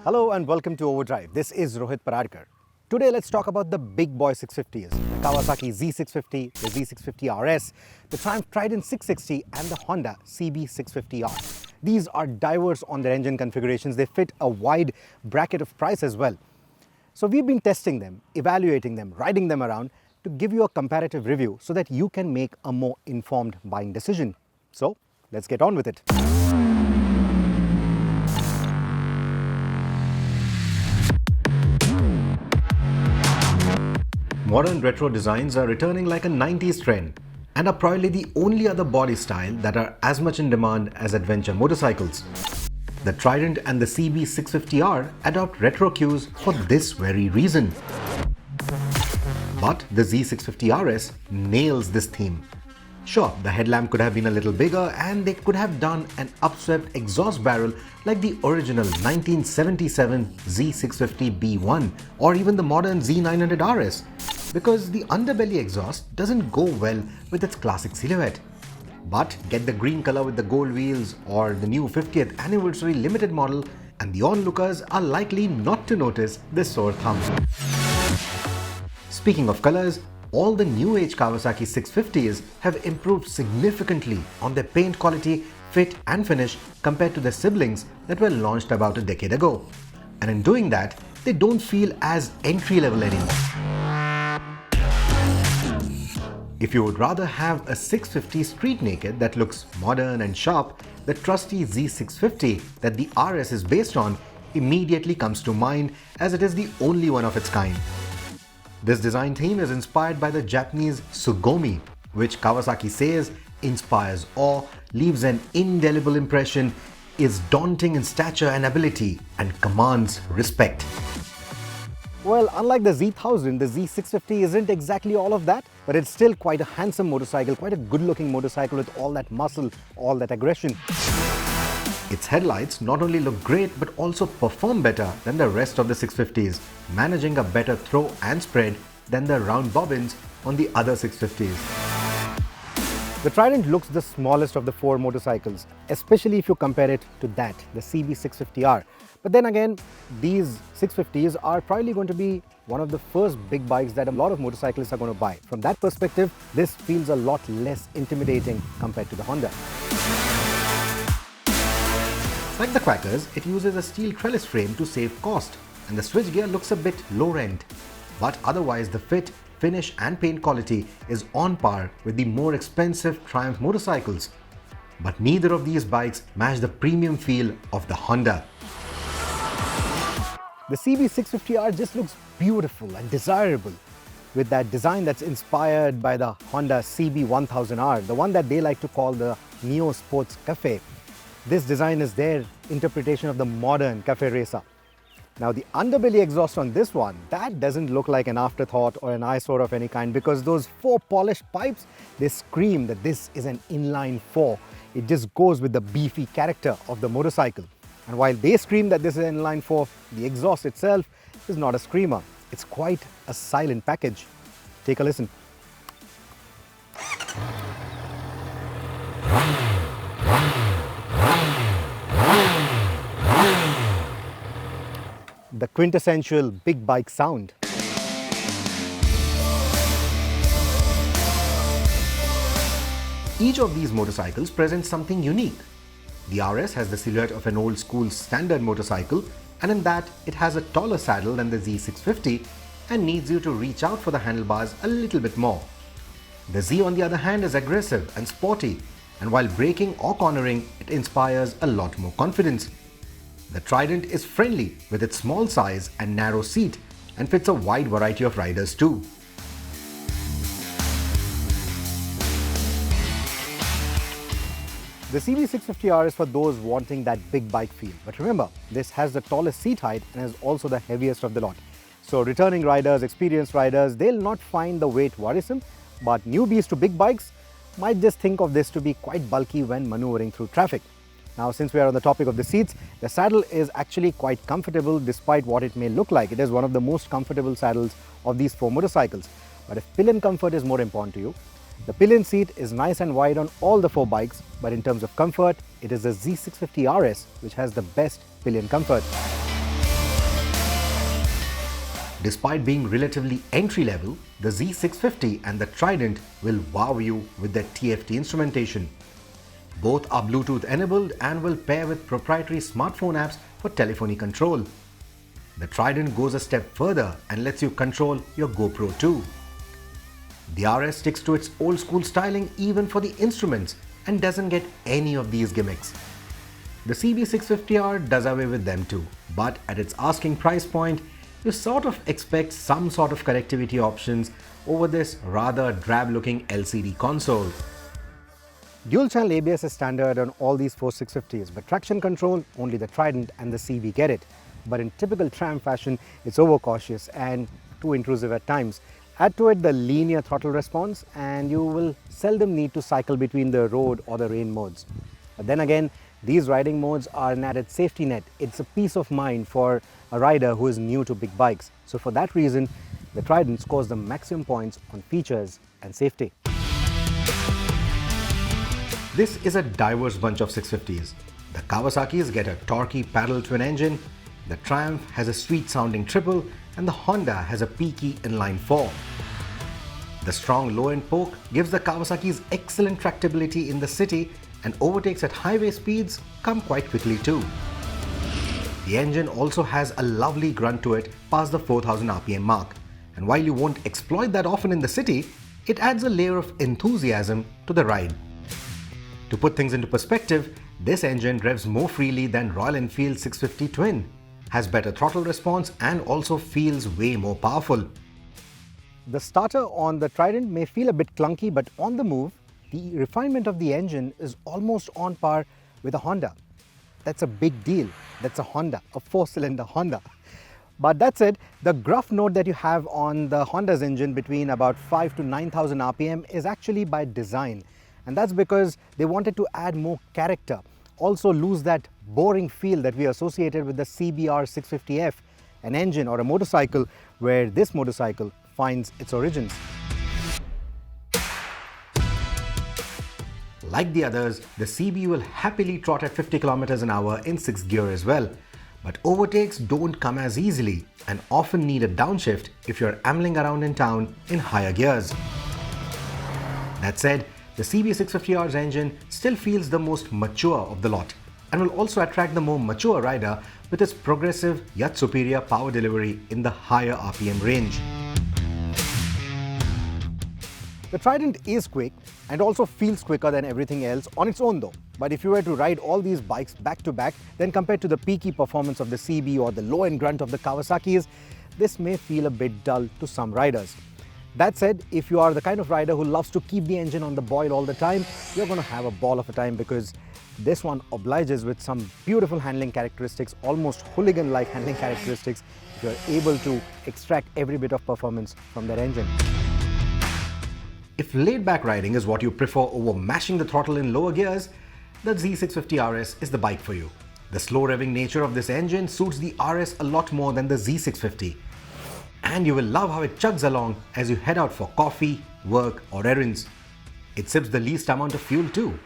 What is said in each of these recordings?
Hello and welcome to Overdrive. This is Rohit Paradkar. Today let's talk about the big boy 650s, the Kawasaki Z650, the Z650 RS, the Triumph Trident 660 and the Honda CB650R. These are diverse on their engine configurations. They fit a wide bracket of price as well. So we've been testing them, evaluating them, riding them around to give you a comparative review so that you can make a more informed buying decision. So let's get on with it. Modern retro designs are returning like a 90s trend and are probably the only other body style that are as much in demand as adventure motorcycles. The Trident and the CB650R adopt retro cues for this very reason. But the Z650RS nails this theme. Sure, the headlamp could have been a little bigger and they could have done an upswept exhaust barrel like the original 1977 Z650B1 or even the modern Z900RS, because the underbelly exhaust doesn't go well with its classic silhouette. But get the green color with the gold wheels or the new 50th anniversary limited model and the onlookers are likely not to notice this sore thumb. Speaking of colors, all the new age Kawasaki 650s have improved significantly on their paint quality, fit and finish compared to their siblings that were launched about a decade ago. And in doing that, they don't feel as entry level anymore. If you would rather have a 650 street naked that looks modern and sharp, the trusty Z650 that the RS is based on immediately comes to mind, as it is the only one of its kind. This design theme is inspired by the Japanese Tsugomi, which Kawasaki says inspires awe, leaves an indelible impression, is daunting in stature and ability, and commands respect. Well, unlike the Z1000, the Z650 isn't exactly all of that, but it's still quite a handsome motorcycle, quite a good-looking motorcycle with all that muscle, all that aggression. Its headlights not only look great but also perform better than the rest of the 650s, managing a better throw and spread than the round bobbins on the other 650s. The Trident looks the smallest of the four motorcycles, especially if you compare it to that, the CB650R. But then again, these 650s are probably going to be one of the first big bikes that a lot of motorcyclists are going to buy. From that perspective, this feels a lot less intimidating compared to the Honda. Like the Quackers, it uses a steel trellis frame to save cost, and the switchgear looks a bit low-rent. But otherwise, the fit, finish and paint quality is on par with the more expensive Triumph motorcycles. But neither of these bikes match the premium feel of the Honda. The CB650R just looks beautiful and desirable, with that design that's inspired by the Honda CB1000R, the one that they like to call the Neo Sports Cafe. This design is their interpretation of the modern cafe racer. Now the underbelly exhaust on this one, that doesn't look like an afterthought or an eyesore of any kind, because those four polished pipes, they scream that this is an inline four. It just goes with the beefy character of the motorcycle. And while they scream that this is an inline four, the exhaust itself is not a screamer. It's quite a silent package. Take a listen. The quintessential big bike sound. Each of these motorcycles presents something unique. The RS has the silhouette of an old school standard motorcycle, and in that it has a taller saddle than the Z650 and needs you to reach out for the handlebars a little bit more. The Z on the other hand is aggressive and sporty, and while braking or cornering, it inspires a lot more confidence. The Trident is friendly with its small size and narrow seat and fits a wide variety of riders too. The CB650R is for those wanting that big bike feel. But remember, this has the tallest seat height and is also the heaviest of the lot. So returning riders, experienced riders, they'll not find the weight worrisome, but newbies to big bikes might just think of this to be quite bulky when maneuvering through traffic. Now, since we are on the topic of the seats, the saddle is actually quite comfortable despite what it may look like. It is one of the most comfortable saddles of these four motorcycles. But if pillion comfort is more important to you, the pillion seat is nice and wide on all the four bikes, but in terms of comfort, it is the Z650 RS which has the best pillion comfort. Despite being relatively entry-level, the Z650 and the Trident will wow you with their TFT instrumentation. Both are Bluetooth enabled and will pair with proprietary smartphone apps for telephony control. The Trident goes a step further and lets you control your GoPro too. The RS sticks to its old school styling even for the instruments and doesn't get any of these gimmicks. The CB650R does away with them too, but at its asking price point, you sort of expect some sort of connectivity options over this rather drab-looking LCD console. Dual-channel ABS is standard on all these four 650s, but traction control, only the Trident and the CB get it. But in typical Triumph fashion, it's overcautious and too intrusive at times. Add to it the linear throttle response and you will seldom need to cycle between the road or the rain modes. But then again, these riding modes are an added safety net. It's a peace of mind for a rider who is new to big bikes. So for that reason, the Trident scores the maximum points on features and safety. This is a diverse bunch of 650s. The Kawasaki's get a torquey paddle twin engine, the Triumph has a sweet sounding triple, and the Honda has a peaky inline 4. The strong low-end poke gives the Kawasaki's excellent tractability in the city, and overtakes at highway speeds come quite quickly too. The engine also has a lovely grunt to it past the 4000 RPM mark, and while you won't exploit that often in the city, it adds a layer of enthusiasm to the ride. To put things into perspective, this engine revs more freely than Royal Enfield 650 Twin, has better throttle response and also feels way more powerful. The starter on the Trident may feel a bit clunky, but on the move, the refinement of the engine is almost on par with a Honda. That's a big deal. That's a Honda, a 4-cylinder Honda. But that said, the gruff note that you have on the Honda's engine between about 5 to 9000 RPM is actually by design. And that's because they wanted to add more character, also lose that boring feel that we associated with the CBR 650F, an engine or a motorcycle where this motorcycle finds its origins. Like the others, the CB will happily trot at 50 km an hour in 6th gear as well. But overtakes don't come as easily and often need a downshift if you're ambling around in town in higher gears. That said, the CB650R's engine still feels the most mature of the lot and will also attract the more mature rider with its progressive yet superior power delivery in the higher RPM range. The Trident is quick and also feels quicker than everything else on its own though. But if you were to ride all these bikes back to back, then compared to the peaky performance of the CB or the low-end grunt of the Kawasaki's, this may feel a bit dull to some riders. That said, if you are the kind of rider who loves to keep the engine on the boil all the time, you're going to have a ball of a time because this one obliges with some beautiful handling characteristics, almost hooligan-like handling characteristics, if you're able to extract every bit of performance from that engine. If laid-back riding is what you prefer over mashing the throttle in lower gears, the Z650 RS is the bike for you. The slow revving nature of this engine suits the RS a lot more than the Z650. And you will love how it chugs along as you head out for coffee, work or errands. It sips the least amount of fuel too.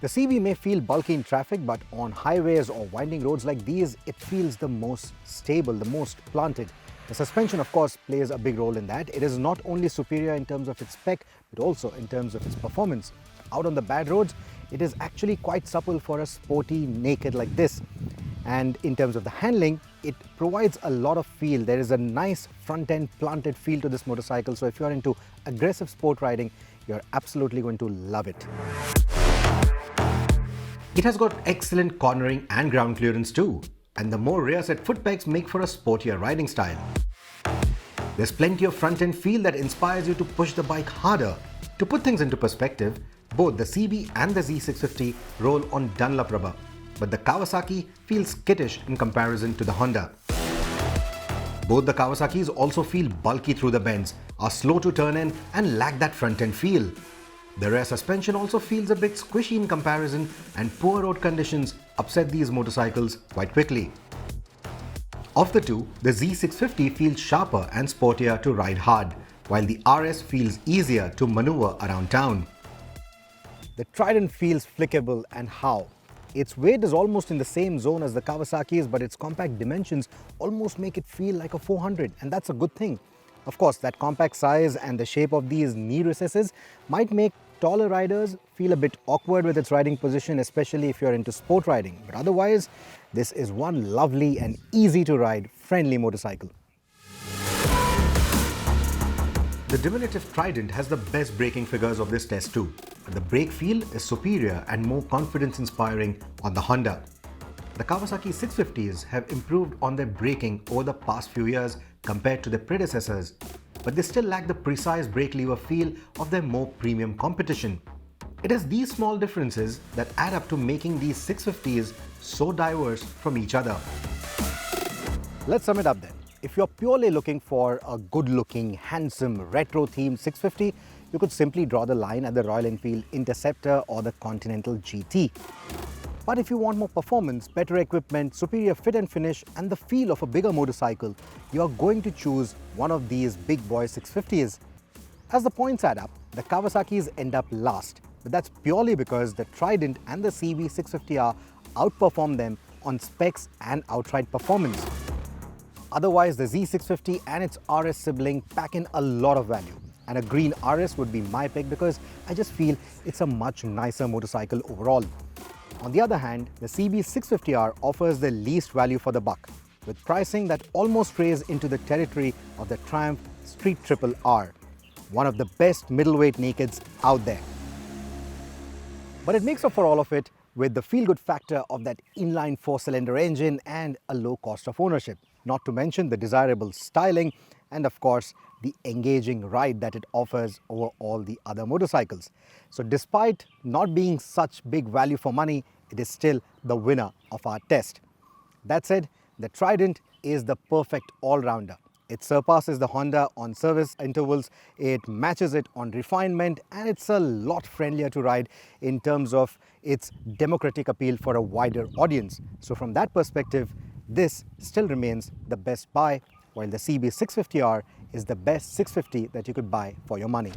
The CB may feel bulky in traffic, but on highways or winding roads like these, it feels the most stable, the most planted. The suspension, of course, plays a big role in that. It is not only superior in terms of its spec, but also in terms of its performance. Out on the bad roads, it is actually quite supple for a sporty naked like this. And in terms of the handling, it provides a lot of feel. There is a nice front-end planted feel to this motorcycle. So if you're into aggressive sport riding, you're absolutely going to love it. It has got excellent cornering and ground clearance too. And the more rear set foot pegs make for a sportier riding style. There's plenty of front-end feel that inspires you to push the bike harder. To put things into perspective, both the CB and the Z650 roll on Dunlop rubber, but the Kawasaki feels skittish in comparison to the Honda. Both the Kawasaki's also feel bulky through the bends, are slow to turn in and lack that front-end feel. The rear suspension also feels a bit squishy in comparison, and poor road conditions upset these motorcycles quite quickly. Of the two, the Z650 feels sharper and sportier to ride hard, while the RS feels easier to maneuver around town. The Trident feels flickable, and how. Its weight is almost in the same zone as the Kawasaki's, but its compact dimensions almost make it feel like a 400, and that's a good thing. Of course, that compact size and the shape of these knee recesses might make taller riders feel a bit awkward with its riding position, especially if you're into sport riding. But otherwise, this is one lovely and easy to ride, friendly motorcycle. The diminutive Trident has the best braking figures of this test too. The brake feel is superior and more confidence-inspiring on the Honda. The Kawasaki 650s have improved on their braking over the past few years compared to their predecessors, but they still lack the precise brake lever feel of their more premium competition. It is these small differences that add up to making these 650s so diverse from each other. Let's sum it up then. If you're purely looking for a good-looking, handsome, retro-themed 650, you could simply draw the line at the Royal Enfield Interceptor or the Continental GT. But if you want more performance, better equipment, superior fit and finish, and the feel of a bigger motorcycle, you are going to choose one of these big boy 650s. As the points add up, the Kawasaki's end up last, but that's purely because the Trident and the CB650R outperform them on specs and outright performance. Otherwise, the Z650 and its RS sibling pack in a lot of value. And a green RS would be my pick because I just feel it's a much nicer motorcycle overall. On the other hand, the CB650R offers the least value for the buck, with pricing that almost strays into the territory of the Triumph Street Triple R, one of the best middleweight nakeds out there. But it makes up for all of it with the feel-good factor of that inline 4-cylinder engine and a low cost of ownership, not to mention the desirable styling and of course the engaging ride that it offers over all the other motorcycles. So despite not being such big value for money, it is still the winner of our test. That said, the Trident is the perfect all-rounder. It surpasses the Honda on service intervals, it matches it on refinement, and it's a lot friendlier to ride in terms of its democratic appeal for a wider audience. So from that perspective, this still remains the best buy, while the CB650R is the best 650 that you could buy for your money.